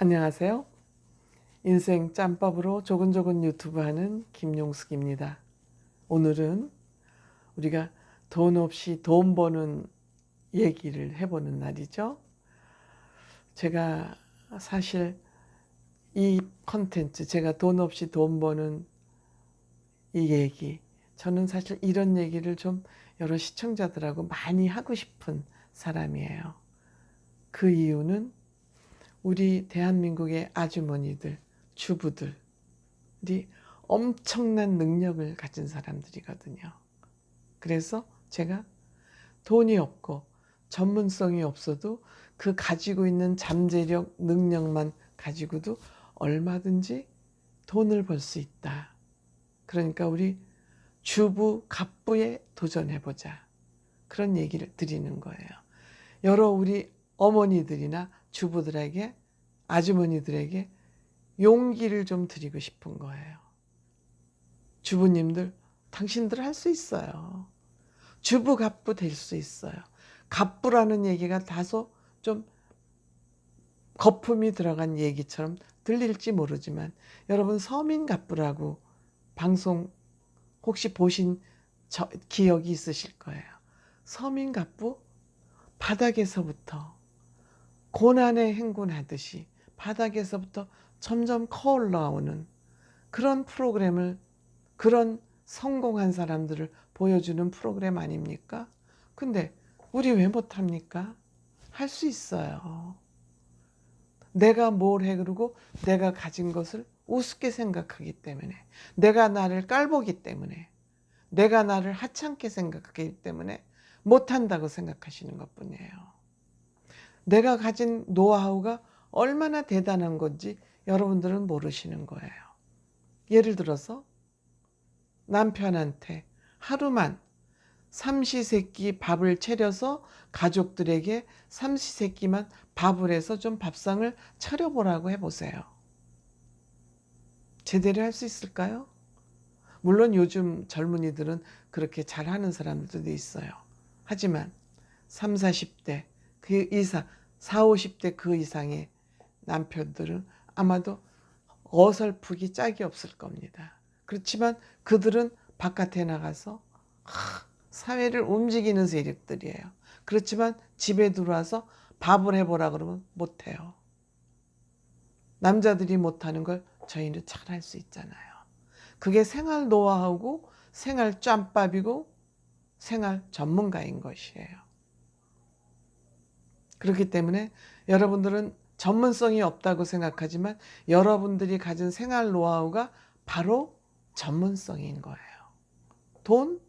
안녕하세요. 인생 짬밥으로 조근조근 유튜브 하는 김용숙입니다. 오늘은 우리가 돈 없이 돈 버는 얘기를 해보는 날이죠. 제가 사실 이 컨텐츠, 제가 돈 없이 돈 버는 이 얘기, 저는 사실 이런 얘기를 좀 여러 시청자들하고 많이 하고 싶은 사람이에요. 그 이유는 우리 대한민국의 아주머니들, 주부들이 엄청난 능력을 가진 사람들이거든요. 그래서 제가 돈이 없고 전문성이 없어도 그 가지고 있는 잠재력, 능력만 가지고도 얼마든지 돈을 벌 수 있다. 그러니까 우리 주부, 갑부에 도전해보자. 그런 얘기를 드리는 거예요. 여러 우리 어머니들이나 주부들에게, 아주머니들에게 용기를 좀 드리고 싶은 거예요. 주부님들, 당신들 할 수 있어요. 주부 갑부 될 수 있어요. 갑부라는 얘기가 다소 좀 거품이 들어간 얘기처럼 들릴지 모르지만 여러분 서민 갑부라고 방송 혹시 보신 기억이 있으실 거예요. 서민 갑부 바닥에서부터 고난의 행군하듯이 바닥에서부터 점점 커 올라오는 그런 프로그램을, 그런 성공한 사람들을 보여주는 프로그램 아닙니까? 근데 우리 왜 못합니까? 할 수 있어요. 내가 뭘 해 그러고 내가 가진 것을 우습게 생각하기 때문에, 내가 나를 깔보기 때문에, 내가 나를 하찮게 생각하기 때문에 못한다고 생각하시는 것뿐이에요. 내가 가진 노하우가 얼마나 대단한 건지 여러분들은 모르시는 거예요. 예를 들어서 남편한테 하루만 삼시세끼 밥을 차려서 가족들에게 삼시세끼만 밥을 해서 좀 밥상을 차려보라고 해보세요. 제대로 할 수 있을까요? 물론 요즘 젊은이들은 그렇게 잘하는 사람들도 있어요. 하지만 3, 40대 그 이상, 4, 50대 그 이상의 남편들은 아마도 어설프기 짝이 없을 겁니다. 그렇지만 그들은 바깥에 나가서 사회를 움직이는 세력들이에요. 그렇지만 집에 들어와서 밥을 해보라 그러면 못해요. 남자들이 못하는 걸 저희는 잘 할 수 있잖아요. 그게 생활 노하우고 생활 짬밥이고 생활 전문가인 것이에요. 그렇기 때문에 여러분들은 전문성이 없다고 생각하지만 여러분들이 가진 생활 노하우가 바로 전문성인 거예요. 돈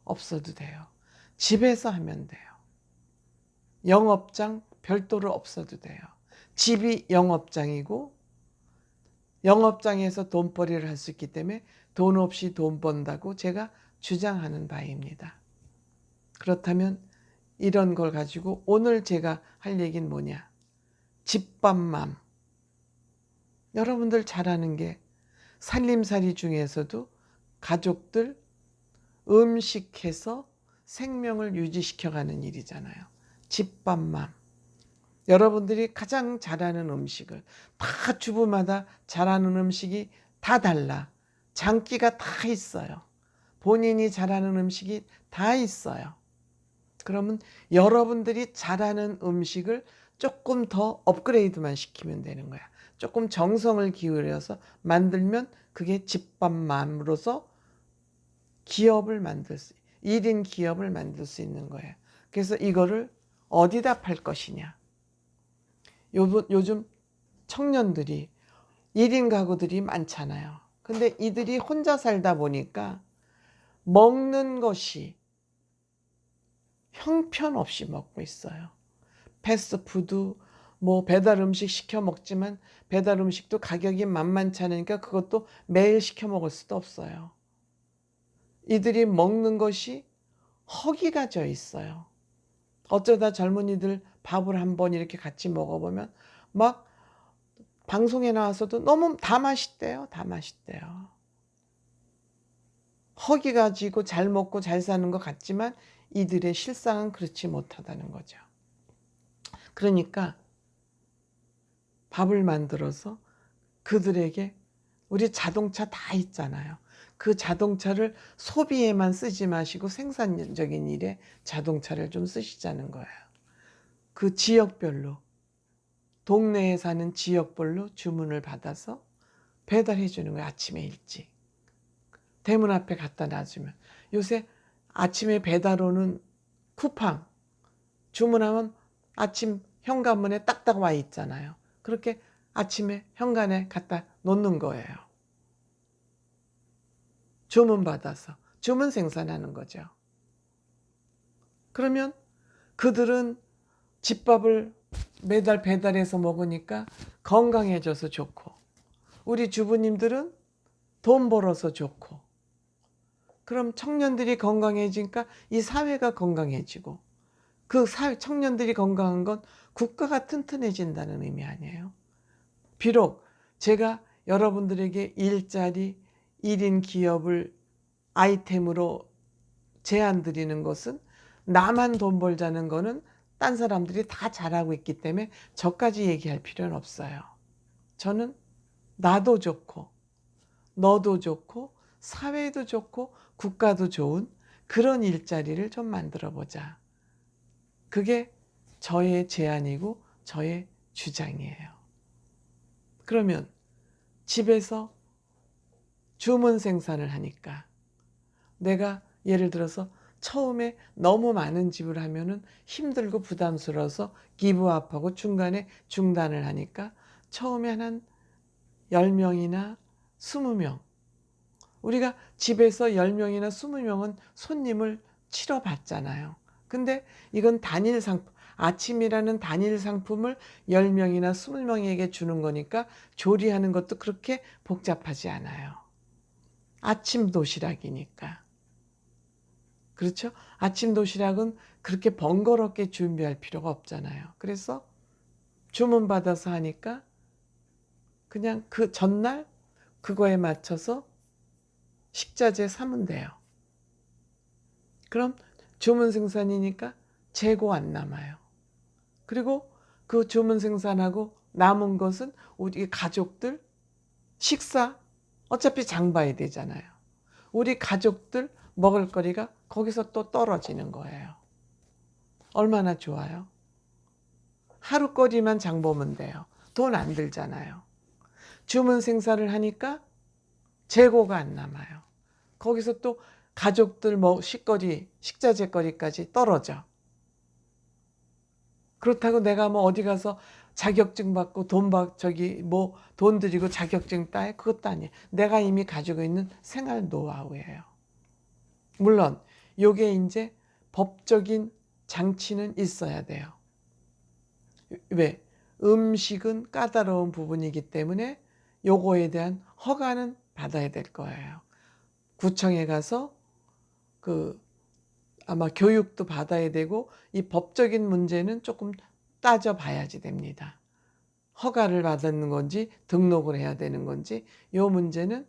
없어도 돼요. 집에서 하면 돼요. 영업장 별도로 없어도 돼요. 집이 영업장이고 영업장에서 돈벌이를 할 수 있기 때문에 돈 없이 돈 번다고 제가 주장하는 바입니다. 그렇다면 이런 걸 가지고 오늘 제가 할 얘기는 뭐냐? 집밥맘. 여러분들 잘하는 게 살림살이 중에서도 가족들 음식해서 생명을 유지시켜가는 일이잖아요. 집밥맘. 여러분들이 가장 잘하는 음식을, 다 주부마다 잘하는 음식이 다 달라. 장기가 다 있어요. 본인이 잘하는 음식이 다 있어요. 그러면 여러분들이 잘하는 음식을 조금 더 업그레이드만 시키면 되는 거야. 조금 정성을 기울여서 만들면 그게 집밥맘으로서 기업을 만들 수, 1인 기업을 만들 수 있는 거예요. 그래서 이거를 어디다 팔 것이냐. 요즘 청년들이 1인 가구들이 많잖아요. 근데 이들이 혼자 살다 보니까 먹는 것이 형편없이 먹고 있어요. 패스트푸드, 뭐 배달 음식 시켜 먹지만 배달 음식도 가격이 만만치 않으니까 그것도 매일 시켜 먹을 수도 없어요. 이들이 먹는 것이 허기가 져 있어요. 어쩌다 젊은이들 밥을 한번 이렇게 같이 먹어보면 막 방송에 나와서도 너무 다 맛있대요. 다 맛있대요. 허기가 지고 잘 먹고 잘 사는 것 같지만 이들의 실상은 그렇지 못하다는 거죠. 그러니까 밥을 만들어서 그들에게, 우리 자동차 다 있잖아요. 그 자동차를 소비에만 쓰지 마시고 생산적인 일에 자동차를 좀 쓰시자는 거예요. 그 지역별로, 동네에 사는 지역별로 주문을 받아서 배달해 주는 거예요. 아침에 일찍 대문 앞에 갖다 놔주면. 요새 아침에 배달 오는 쿠팡 주문하면 아침 현관문에 딱딱 와 있잖아요. 그렇게 아침에 현관에 갖다 놓는 거예요. 주문 받아서 주문 생산하는 거죠. 그러면 그들은 집밥을 매달 배달해서 먹으니까 건강해져서 좋고, 우리 주부님들은 돈 벌어서 좋고, 그럼 청년들이 건강해지니까 이 사회가 건강해지고, 그 청년들이 건강한 건 국가가 튼튼해진다는 의미 아니에요. 비록 제가 여러분들에게 일자리, 1인 기업을 아이템으로 제안 드리는 것은, 나만 돈 벌자는 거는 딴 사람들이 다 잘하고 있기 때문에 저까지 얘기할 필요는 없어요. 저는 나도 좋고 너도 좋고 사회도 좋고 국가도 좋은 그런 일자리를 좀 만들어 보자. 그게 저의 제안이고 저의 주장이에요. 그러면 집에서 주문 생산을 하니까, 내가 예를 들어서 처음에 너무 많은 집을 하면은 힘들고 부담스러워서 기부업하고 중간에 중단을 하니까 처음에 한 10명이나 20명, 우리가 집에서 10명이나 20명은 손님을 치러봤잖아요. 근데 이건 단일 상품, 아침이라는 단일 상품을 10명이나 20명에게 주는 거니까 조리하는 것도 그렇게 복잡하지 않아요. 아침 도시락이니까. 그렇죠? 아침 도시락은 그렇게 번거롭게 준비할 필요가 없잖아요. 그래서 주문받아서 하니까 그냥 그 전날 그거에 맞춰서 식자재 사면 돼요. 그럼 주문 생산이니까 재고 안 남아요. 그리고 그 주문 생산하고 남은 것은 우리 가족들 식사, 어차피 장 봐야 되잖아요. 우리 가족들 먹을 거리가 거기서 또 떨어지는 거예요. 얼마나 좋아요? 하루거리만 장 보면 돼요. 돈 안 들잖아요. 주문 생산을 하니까 재고가 안 남아요. 거기서 또 가족들 식거리, 식자재거리까지 떨어져. 그렇다고 내가 뭐 어디 가서 자격증 받고 돈 들이고 자격증 따요? 그것도 아니에요. 내가 이미 가지고 있는 생활 노하우예요. 물론 요게 이제 법적인 장치는 있어야 돼요. 왜? 음식은 까다로운 부분이기 때문에 요거에 대한 허가는 받아야 될 거예요. 구청에 가서 아마 교육도 받아야 되고, 이 법적인 문제는 조금 따져봐야지 됩니다. 허가를 받는 건지 등록을 해야 되는 건지 요 문제는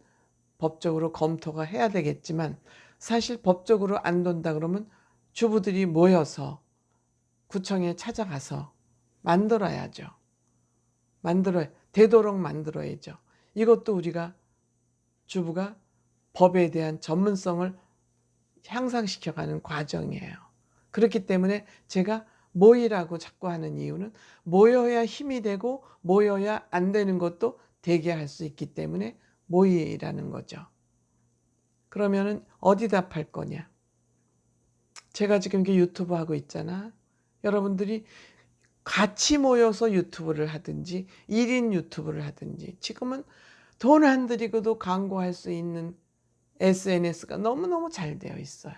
법적으로 검토가 해야 되겠지만, 사실 법적으로 안 된다 그러면 주부들이 모여서 구청에 찾아가서 만들어야죠. 되도록 만들어야죠. 이것도 우리가 주부가 법에 대한 전문성을 향상시켜가는 과정이에요. 그렇기 때문에 제가 모이라고 자꾸 하는 이유는, 모여야 힘이 되고 모여야 안 되는 것도 되게 할 수 있기 때문에 모이라는 거죠. 그러면은 어디다 팔 거냐? 제가 지금 이렇게 유튜브 하고 있잖아. 여러분들이 같이 모여서 유튜브를 하든지 1인 유튜브를 하든지, 지금은 돈 안 들이고도 광고할 수 있는 SNS가 너무너무 잘 되어 있어요.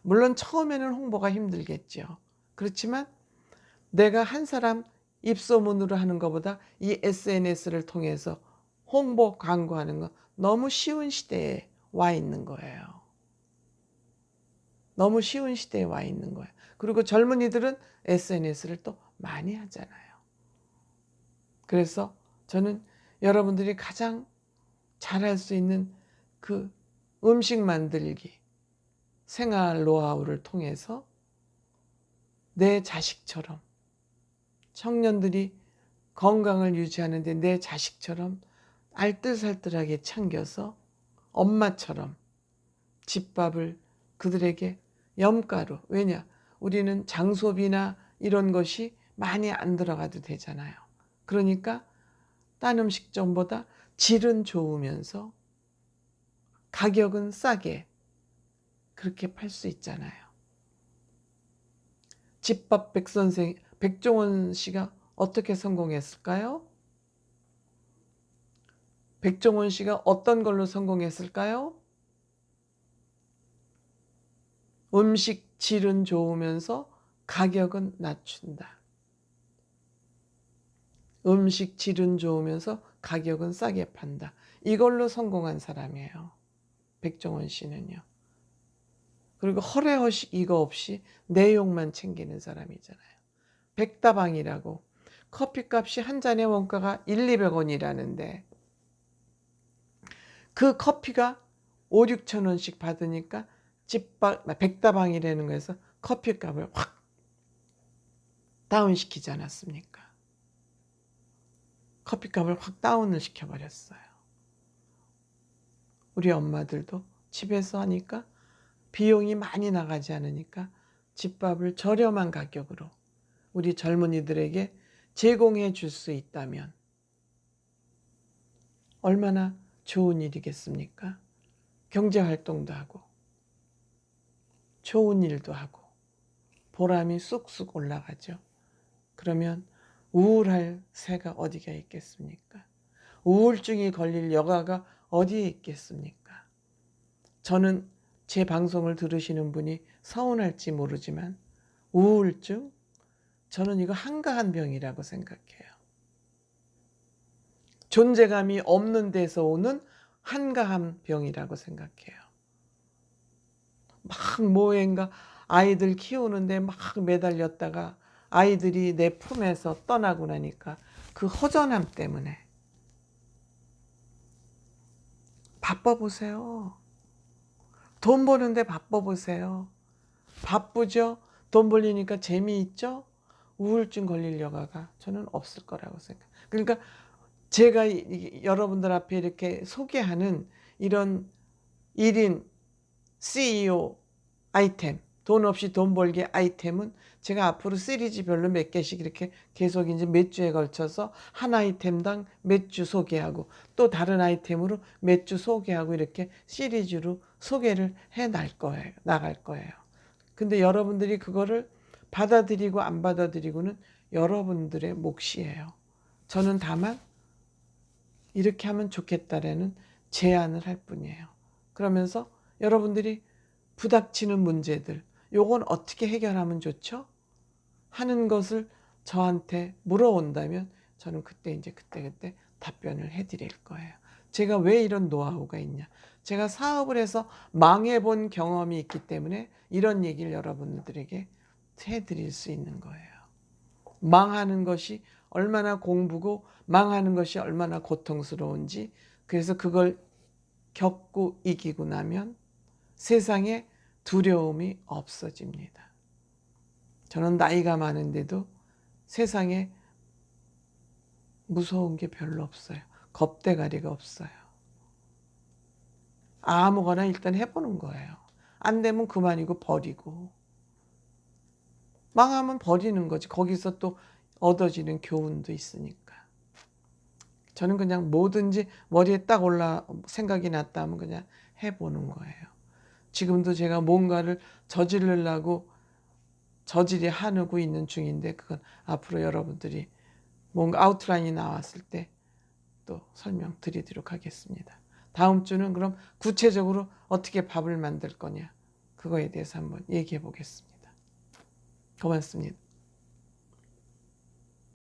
물론 처음에는 홍보가 힘들겠죠. 그렇지만 내가 한 사람 입소문으로 하는 것보다 이 SNS를 통해서 홍보 광고하는 건 너무 쉬운 시대에 와 있는 거예요. 너무 쉬운 시대에 와 있는 거예요. 그리고 젊은이들은 SNS를 또 많이 하잖아요. 그래서 저는 여러분들이 가장 잘할 수 있는 그 음식 만들기, 생활 노하우를 통해서 내 자식처럼 청년들이 건강을 유지하는데 내 자식처럼 알뜰살뜰하게 챙겨서 엄마처럼 집밥을 그들에게 염가루, 왜냐? 우리는 장소비나 이런 것이 많이 안 들어가도 되잖아요. 그러니까 딴 음식점보다 질은 좋으면서 가격은 싸게 그렇게 팔 수 있잖아요. 집밥 백선생 백종원 씨가 어떻게 성공했을까요? 백종원 씨가 어떤 걸로 성공했을까요? 음식 질은 좋으면서 가격은 낮춘다. 음식 질은 좋으면서 가격은 싸게 판다. 이걸로 성공한 사람이에요. 백종원 씨는요. 그리고 허례허식 이거 없이 내용만 챙기는 사람이잖아요. 백다방이라고 커피값이 한 잔의 원가가 1,200원이라는데 그 커피가 5, 6천 원씩 받으니까 백다방이라는 거에서 커피값을 확 다운시키지 않았습니까? 커피값을 확 다운을 시켜버렸어요. 우리 엄마들도 집에서 하니까 비용이 많이 나가지 않으니까 집밥을 저렴한 가격으로 우리 젊은이들에게 제공해 줄 수 있다면 얼마나 좋은 일이겠습니까? 경제활동도 하고 좋은 일도 하고 보람이 쑥쑥 올라가죠. 그러면 우울할 새가 어디가 있겠습니까? 우울증이 걸릴 여가가 어디에 있겠습니까? 저는 제 방송을 들으시는 분이 서운할지 모르지만 우울증? 저는 이거 한가한 병이라고 생각해요. 존재감이 없는 데서 오는 한가한 병이라고 생각해요. 막 뭐인가 아이들 키우는데 막 매달렸다가 아이들이 내 품에서 떠나고 나니까 그 허전함 때문에 바빠보세요. 돈 버는데 바빠보세요. 바쁘죠? 돈 벌리니까 재미있죠? 우울증 걸릴 여가가 저는 없을 거라고 생각. 그러니까 제가 여러분들 앞에 이렇게 소개하는 이런 1인 CEO 아이템, 돈 없이 돈 벌기 아이템은 제가 앞으로 시리즈별로 몇 개씩 이렇게 계속 이제 몇 주에 걸쳐서 한 아이템당 몇 주 소개하고 또 다른 아이템으로 몇 주 소개하고 이렇게 시리즈로 소개를 나갈 거예요. 근데 여러분들이 그거를 받아들이고 안 받아들이고는 여러분들의 몫이에요. 저는 다만 이렇게 하면 좋겠다라는 제안을 할 뿐이에요. 그러면서 여러분들이 부닥치는 문제들, 요건 어떻게 해결하면 좋죠? 하는 것을 저한테 물어온다면 저는 그때 답변을 해드릴 거예요. 제가 왜 이런 노하우가 있냐? 제가 사업을 해서 망해본 경험이 있기 때문에 이런 얘기를 여러분들에게 해드릴 수 있는 거예요. 망하는 것이 얼마나 공부고 망하는 것이 얼마나 고통스러운지, 그래서 그걸 겪고 이기고 나면 세상에 두려움이 없어집니다. 저는 나이가 많은데도 세상에 무서운 게 별로 없어요. 겁대가리가 없어요. 아무거나 일단 해보는 거예요. 안 되면 그만이고 버리고. 망하면 버리는 거지. 거기서 또 얻어지는 교훈도 있으니까. 저는 그냥 뭐든지 머리에 딱 생각이 났다 하면 그냥 해보는 거예요. 지금도 제가 뭔가를 저지르려고 저질이 하고 있는 중인데 그건 앞으로 여러분들이 뭔가 아웃라인이 나왔을 때 또 설명드리도록 하겠습니다. 다음 주는 그럼 구체적으로 어떻게 밥을 만들 거냐 그거에 대해서 한번 얘기해 보겠습니다. 고맙습니다.